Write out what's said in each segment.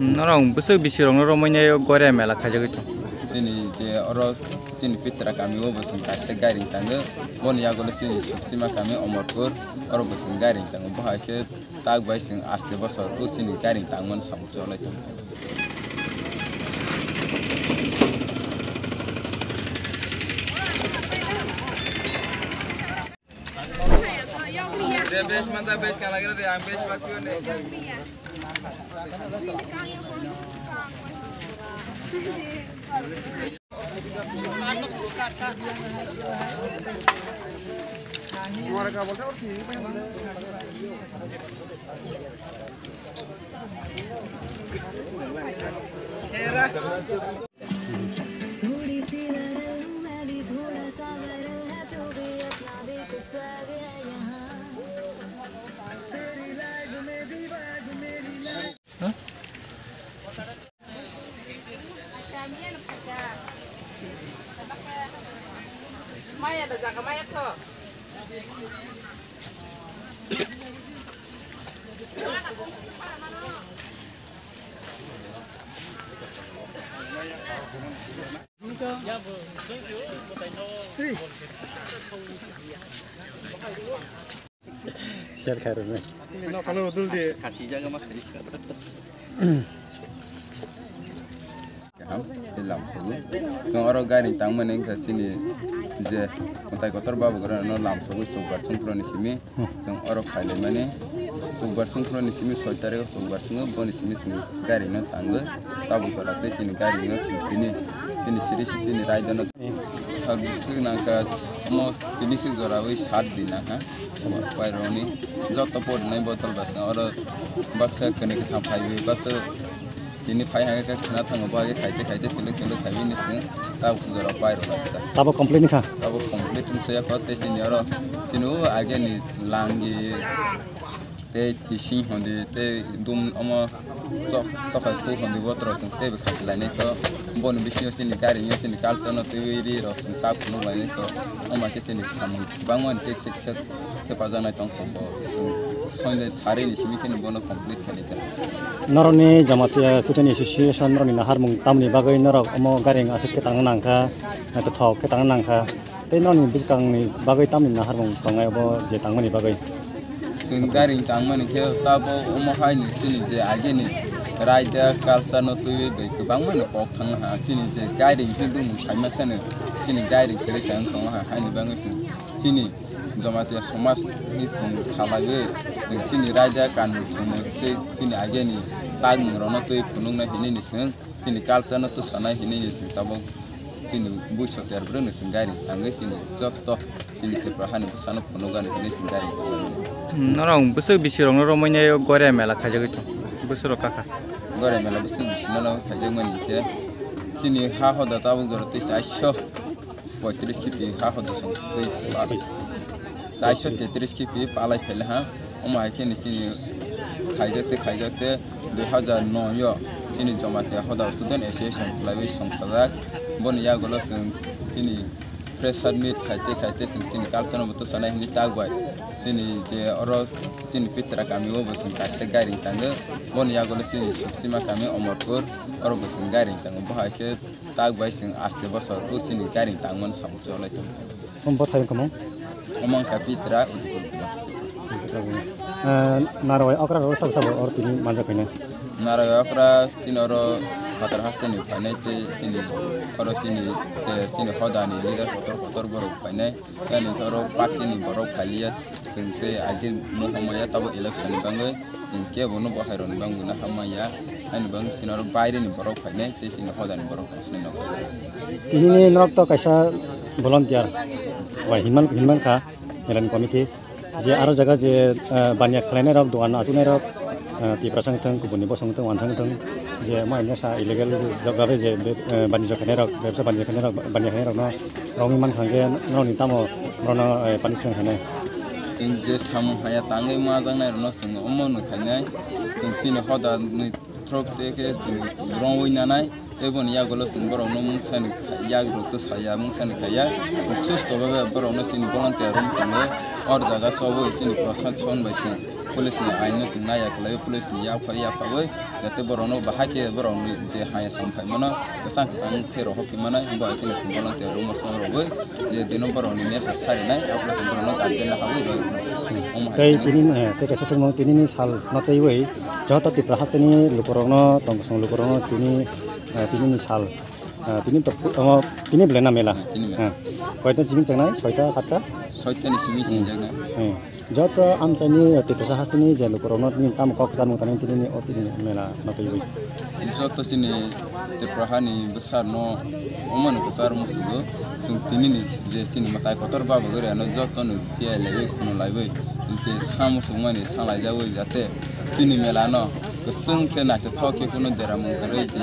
Norong besok bisirong noromnya gore mela kaja gitu. Sini je oro sini pitra kami wo beseng kasih garing tangga bon ya golo sini sima kami omorkur oro beseng garing tangga bahwa ke tag bayi sing aste bosor ku sini garing tangan sama colek. Dia bes mantap bes kalau lagi dia ambil pakai ni. Maya ada jaga Maya tuh. Siap karena. Kalau betul dia. Kasih jaga mas. Hilang sini. Semua orang garing tangman yang ke sini. Je, untuk kotor bawa kerana no lam sogo sogar sungkron sini. Semua orang kali mana. Sogar sungkron sini soalnya sogar sungguh bon sini garing no tangga. Tahu cara tu sini garing no sini sini raja no. Sabtu nangka mau ini sih zorawi 7 दिन ha. Semua paironi. Jauh tapur naik botol basah orang baksa kena kita pakai baksa. Ini payah agak kena tangguh bagai kaite tilu kayu ni sih, tahu sudah apa itu kita. Tahu komplit kah? Tahu komplit saya kau tes ini orang, sini agak ni langi, teh tising hondi, teh dum ama sok itu hondi buat terus, teh bekas lainnya kau, bon bisnis sini karinya sini kalsa no teh wiri terus tak pun lainnya kau, ama kesini sama bangun teh sukses, teh pazana itu angkau, soalnya hari ini sih mungkin bon komplit kali kan. Naroni Jamatia Student Association naroni nahar mung tamni bagai narok omo garing asik ketang nangka atau thok ketang nangka te naroni biskang ni bagai tamni nahar mung pangai obo je tangmani bagai sing garing tangmani ke tabo omo hai ni sini je age ni raida kalsa no tuwe be ke bangman ko thang ha sini je garing hindu mung khai masane sini garing kere kang thong ha hai ni bangai sini Jamatia Somas ni sing khalage sini raja kan sini age ni tag mengrono tu punung na hini ni sini kalsa na tu sana hini ni tabong sini buso terbrun ni gari angge sini jokto sini teprahan ni sana punugan hini gari Norong besok bisirong noromnya gore mela kaja gitu. Besok kakak. Gore mela besok bisina kaja mani ke sini ha hoda tabong joroti saisho 35 kipi ha hoda song saisho 33 kipi palai phele ha oma ke ni sini khaijate 2009 yo sini Jamatia hoda student association klawi songsadak bon ya golo sini pressure meet khaite sini kalsana buto sana hindi tagwai sini je oro sini pitra kami wo beseng kasih garing tangga bon ya golo sini sima kami omorkur oro beseng garing tangga bahwa ke tagwai sing aste bosor ku sini garing tangan sama colek tu ombo thayo kamu omong kapitra untuk narawai okra ro sab or tini manja kene narawai okra sini oro kotor haste ni pane sini oro sini hoda ni lider kotor borok pane dan oro parti ni borok kaliat singte agin no hamaya tabo election bangai singke bono bohairon bangu na hamaya ani bang sini oro baire ni borok pane te sini hoda ni borok asne no ini nok to kaisa volunteer wai himan ka melan komite je aro jaga je banyak kleiner rok doan asune rok ti prasang tang kubuni bosong tang wansang tang je mai nasa illegal jaga be je banyak kleiner rok ব্যবসা banyak kleiner rok no romi man khangge no ni tamo rono punishment khane sing je sam haya tangai ma jang nai no sing omon khane sing sini hoda ni trop te ke sing rong win nanai tebon ya golo sing borong no mung san ya ro to saya mung san khaya sing sus to be borong no sini volunteer rum tangai और जगह सब इसी प्रशासन बैसे pulis ni ain sing naya kalai pulis ni ya pai jate borono bahake borono je haya sampai mana kesang kero hoki mana ba kene sing volunteer mo so ro je dino borono ni sa sari nai apla sing borono garjen na hawi ro tei kaisa semong tini ni sal na tei wei jata ti prahas tini lukorongno tongkosong lukorongno tini ni sal tini belena mela koita sing changnai 6ta 7ta 6ta ni simi sing jagna jata amchani ti prahas tini je lukorongno tini tam ko kesan mutane tini ni tini mela na tei wei jata sini te prahani besar no oman besar musugo sing tini ni je sini matai kotor ba bagore no jata no tia lewe kuno laiwe je samu sumani salai jawe jate sini mela no kesung ke na thoke kuno deramu kare ji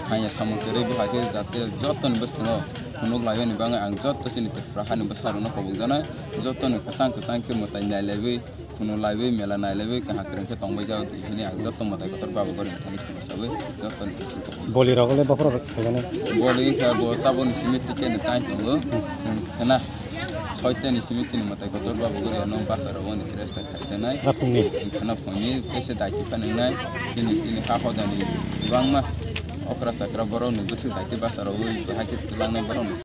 hanya samu kare bu hake jate joton besno kuno laiwe ni banga ang jata sini te prahani besar no ko bugana joton kesang ke matai lewe kuno laiwe mela na lewe ka hakren ke tongbai jaw ini ang joton matai kotor ba bagore thani kuno sawe joton boli rogole bapro khagane boli ka bo tabon simit ke ne tain tongo sing kana 6ta ni simi sini matai kotor ba bagore no pasar woni siresta kaisanai rapuni kana phoni pese daiki panenai sini ha hodani bangma okra sakra boro ni busu daiki pasar woi hakit lang na boro